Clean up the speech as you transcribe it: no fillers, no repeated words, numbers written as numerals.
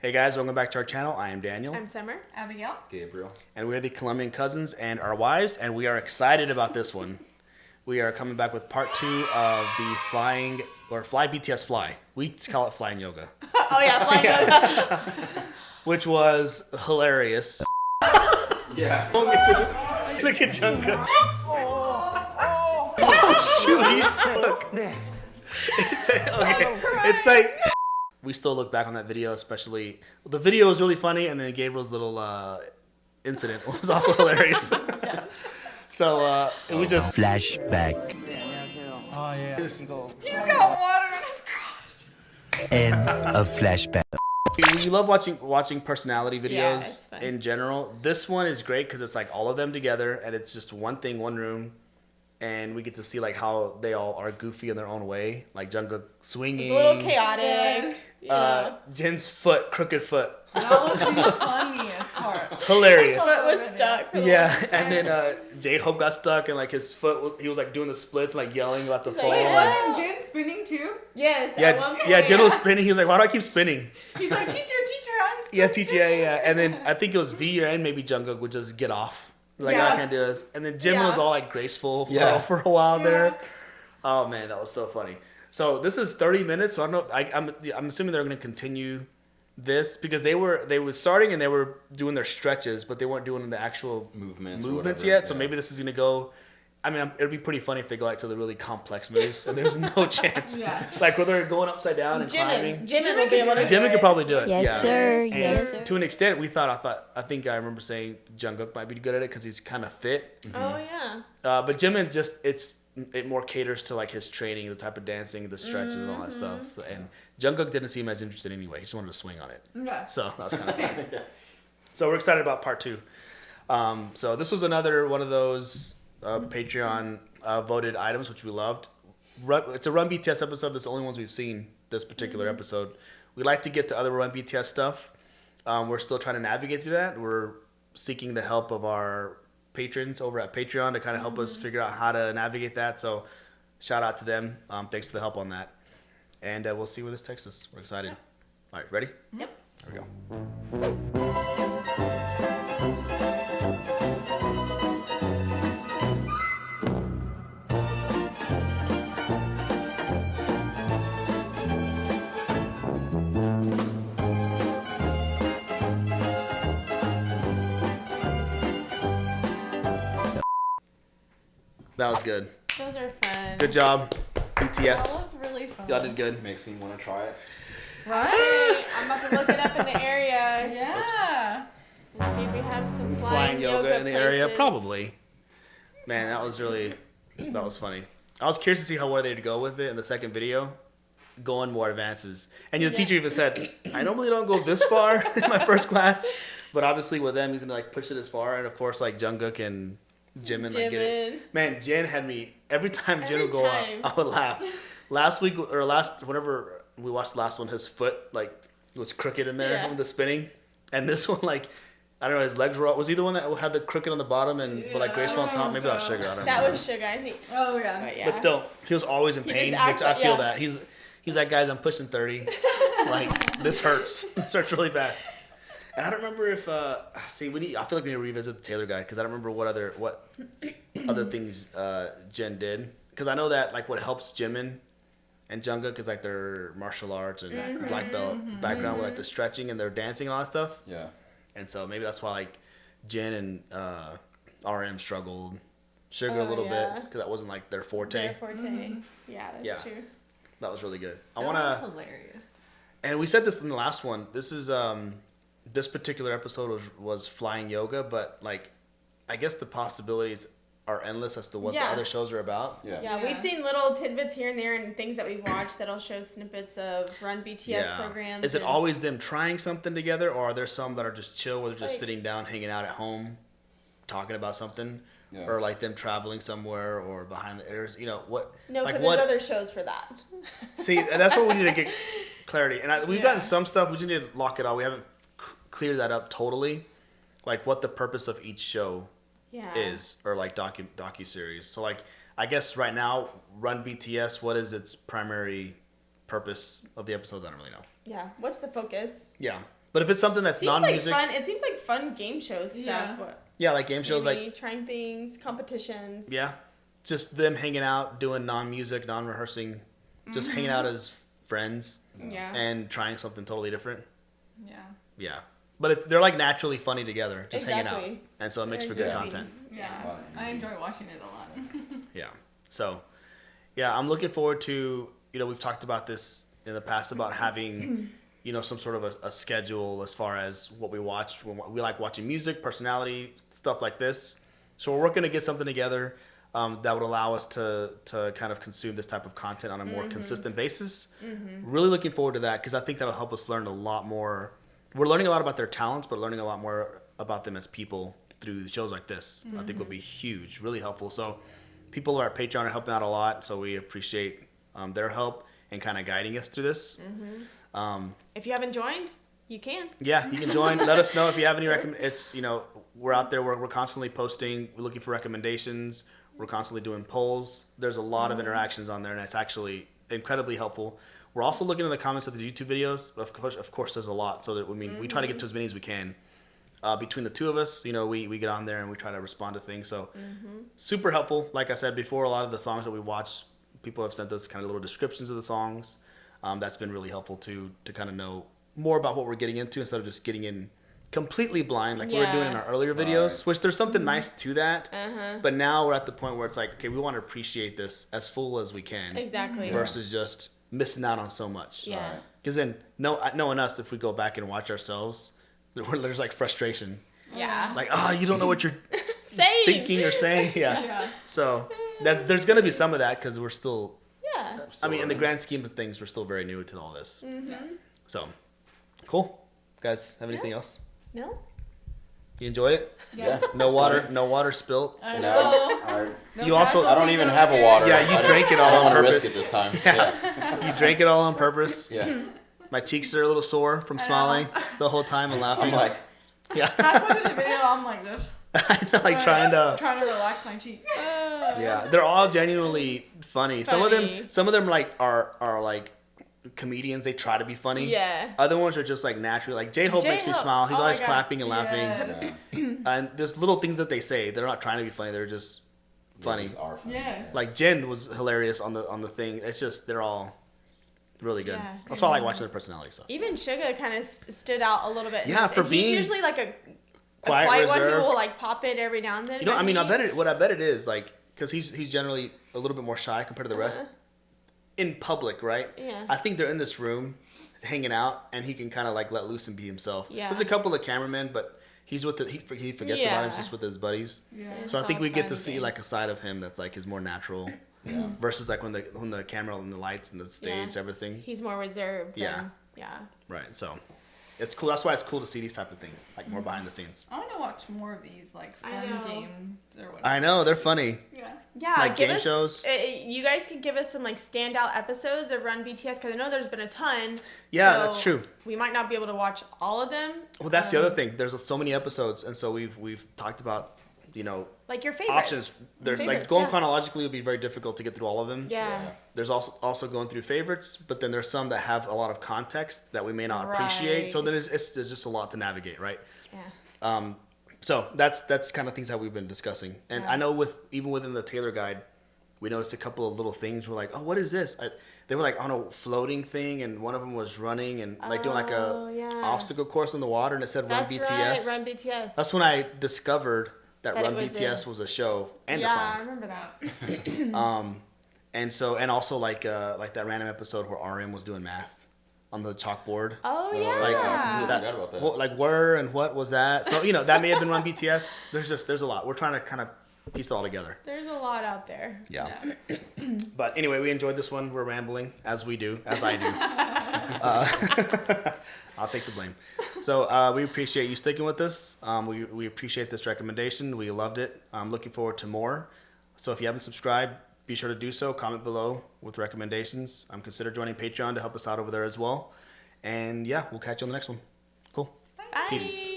Hey guys, welcome back to our channel. I am Daniel. I'm Summer. Abigail. Gabriel. And we are the Colombian cousins and our wives, and we are excited about this one. We are coming back with part 2 of the Fly BTS FLY. We call it Flying Yoga. Oh yeah, flying yoga. Which was hilarious. Yeah. Look at Jungkook. Oh shoot, it's like we still look back on that video, especially the video was really funny, and then Gabriel's little incident was also hilarious. So we just flashback. Oh yeah. He's got water in his crotch. End of flashback. we love watching personality Yeah, it's videos fun. in general. This one is great because it's like all of them together, and it's just one thing, one room. And we get to see like how they all are goofy in their own way, like Jungkook swinging. It's a little chaotic. Jin's crooked foot, That was the funniest part. hilarious. His foot was stuck. for the Yeah, longest and time. then J-Hope got stuck, and like his foot, he was like doing the splits, like yelling about to He's fall. like, Wait, "What?" wasn't Jin spinning too? Yes. Yeah, at one point. yeah, Jin was spinning. He was like, "Why do I keep spinning?" He's like, teacher, I'm still Yeah, teacher, yeah. And then I think it was V and maybe Jungkook would just get off. Like, I Yes. can't do this. And then Jim Yeah. was all like graceful for a while there. Oh man, that was so funny. So this is 30 minutes. So I don't know. I'm assuming they're going to continue this because they were starting and they were doing their stretches, but they weren't doing the actual Movements yet. So maybe this is going to go. I mean, it'd be pretty funny if they go like to the really complex moves, and there's no chance. Yeah. Like where they're going upside down and climbing. Jimin will be able to do Jimmy it. could probably do it. Yes, yeah. sir. And Yes, sir. to an extent, I think I remember saying Jungkook might be good at it because he's kind of fit. Oh yeah. But Jimin it more caters to like his training, the type of dancing, the stretches, and all that stuff. And Jungkook didn't seem as interested anyway. He just wanted to swing on it. Yeah. So that was kind of fun. So we're excited about part 2. So this was another one of those Patreon voted items, which we loved. It's a Run BTS episode. That's the only ones we've seen this particular episode. We like to get to other Run BTS stuff. We're still trying to navigate through that. We're seeking the help of our patrons over at Patreon to kind of help us figure out how to navigate that. So shout out to them. Thanks for the help on that. And we'll see where this takes us. We're excited. All right, ready? Yep. There we go. That was good. Those are fun. Good job, That BTS. was really fun. Y'all did good. Makes me want to try it. Right? I'm about to look it up in the area. Yeah. Let's see if we have some Flying yoga in the area, places. probably. Man, that was funny. I was curious to see how well they'd go with it in the second video, going more advances. And the teacher even said, "I normally don't go this far in my first class, but obviously with them, he's gonna like push it as far." And of course, like Jungkook and Jimin like get it. Man, Jin had me every time Jin would go up, I would laugh. Whenever we watched the last one, his foot like was crooked in there with the spinning, and this one like. I don't know, his legs were. Was he the one that had the crooked on the bottom and but like graceful on top? Maybe that was Sugar. I don't know. That was Sugar, I think. Oh yeah. But yeah. But still, he was always in He pain, just which acts I feel like- that. He's like, guys, I'm pushing 30. Like, this hurts. This hurts really bad. And I don't remember if, I feel like we need to revisit the Taylor guide because I don't remember what other things Jen did. Because I know that, like, what helps Jimin and Jungkook is, like, their martial arts and black belt background with, like, the stretching and their dancing and all that stuff. Yeah. And so maybe that's why, like, Jen and RM struggled. Sugar a little bit because that wasn't, like, their forte. Their forte. Yeah, that's true. That was really good. I That want was to... hilarious. And we said this in the last one. This is this particular episode was flying yoga, but like I guess the possibilities are endless as to what the other shows are about. Yeah, we've seen little tidbits here and there and things that we've watched that'll show snippets of Run BTS programs. Is it always them trying something together, or are there some that are just chill, where they're just sitting down, hanging out at home, talking about something? Yeah. Or like them traveling somewhere or behind the ears, what? No, because like there's other shows for that. See, that's what we need to get clarity. And we've gotten some stuff. We just need to lock it all. We haven't cleared that up totally. Like what the purpose of each show is, or like docu-series. So like, I guess right now, Run BTS, what is its primary purpose of the episodes? I don't really know. Yeah. What's the focus? Yeah. But if it's something that's Seems non-music, like fun. It seems like fun game show stuff. Yeah. yeah, like game shows, Maybe like trying things, competitions. yeah, just them hanging out, doing non-music, non-rehearsing, just hanging out as friends Yeah. and trying something totally different. Yeah. Yeah, but they're like naturally funny together, just hanging Exactly. out, and so it makes for They're good goofy. content. Yeah. I enjoy watching it a lot. Yeah. So, yeah, I'm looking forward to, we've talked about this in the past about having, some sort of a schedule as far as what we watch. We like watching music, personality, stuff like this. So we're working to get something together that would allow us to kind of consume this type of content on a more consistent basis. Really looking forward to that because I think that'll help us learn a lot more. We're learning a lot about their talents, but learning a lot more about them as people through shows like this. I think will be huge, really helpful. So people who are at Patreon are helping out a lot, so we appreciate their help and kind of guiding us through this. If you haven't joined, you can. Yeah, you can join. Let us know if you have any It's we're out there. We're constantly posting. We're looking for recommendations. We're constantly doing polls. There's a lot of interactions on there, and it's actually incredibly helpful. We're also looking in the comments of these YouTube videos. Of course, there's a lot. So that we try to get to as many as we can. Between the two of us, we get on there and we try to respond to things. So super helpful. Like I said before, a lot of the songs that we watch, people have sent us kind of little descriptions of the songs. That's been really helpful to kind of know more about what we're getting into instead of just getting in completely blind like we were doing in our earlier videos, which there's something nice to that. But now we're at the point where it's like, okay, we want to appreciate this as full as we can. Exactly. Versus just missing out on so much. Yeah. Because then knowing us, if we go back and watch ourselves, there's like frustration. Yeah. Like, you don't know what you're Saying. thinking or saying. Yeah. Yeah. So there's going to be some of that because we're still, Yeah. I mean, in the grand scheme of things, we're still very new to all this. So, cool. Guys, have anything else? No? You enjoyed it? Yeah. No water spilt. I No, know. I, You also- I don't even have a water. Yeah, you drank it all I don't on want to risk purpose. it this time. Yeah. You drank it all on purpose. Yeah. My cheeks are a little sore from smiling the whole time and laughing. I'm like, Yeah. Halfway through the video, I'm like this. I know, like trying to relax my cheeks. Yeah, they're all genuinely funny. Some of them like are like comedians. They try to be funny. Yeah. Other ones are just like naturally. Like J-Hope makes me J-Hope. smile. He's Oh my always God. clapping and laughing. Yes. yeah, And there's little things that they say. They're not trying to be funny. They're just funny. these are funny. Yes. Like Jen was hilarious on the thing. It's just they're all really good. Yeah. That's why I like watching their personality stuff. Even Suga kind of stood out a little bit. in Yeah, this. for He's being usually like a quiet, quiet one who reserved. will like pop in every now and then. You know, but I mean, he- I bet it is like because he's generally a little bit more shy compared to the rest in public, right? Yeah. I think they're in this room hanging out, and he can kind of like let loose and be himself. Yeah. There's a couple of cameramen, but he's with he forgets about him Yeah. just with his buddies. Yeah. So I It's think all we get fun to and see games. like a side of him that's like his more natural, versus like when the camera and the lights and the stage, Yeah. everything. He's more reserved. Yeah. Than, yeah. Right. So it's cool. That's why it's cool to see these type of things, like more behind the scenes. I want to watch more of these like I fun know. games or whatever. I know they're funny. Yeah. Yeah. Like give game us, shows? You guys could give us some like standout episodes of Run BTS because I know there's been a ton. Yeah, so that's true. We might not be able to watch all of them. Well, that's the other thing. There's so many episodes, and so we've talked about Like your favorites. options. There's like Favorites, going yeah. chronologically would be very difficult to get through all of them. Yeah. There's also going through favorites, but then there's some that have a lot of context that we may not appreciate. So Right. then there's just a lot to navigate, right? Yeah. So that's kind of things that we've been discussing. And Yeah. I know even within the Taylor guide, we noticed a couple of little things. We're like, oh, what is this? They were like on a floating thing, and one of them was running and like doing like Oh, yeah. obstacle course in the water, and it said That's Run BTS. right. Run BTS. That's when I discovered that That it Run was BTS was a show and a yeah, I song. remember that. And also like that random episode where RM was doing math on the chalkboard. Oh yeah. Like I forgot about that. Like where and what was that? So that may have been Run BTS. There's a lot. We're trying to kind of piece it all together. There's a lot out there. Yeah. But anyway, we enjoyed this one. We're rambling as I do. I'll take the blame. So we appreciate you sticking with us. We appreciate this recommendation. We loved it. I'm looking forward to more. So if you haven't subscribed, be sure to do so. Comment below with recommendations. Consider joining Patreon to help us out over there as well. And yeah, we'll catch you on the next one. Cool. Bye. Peace.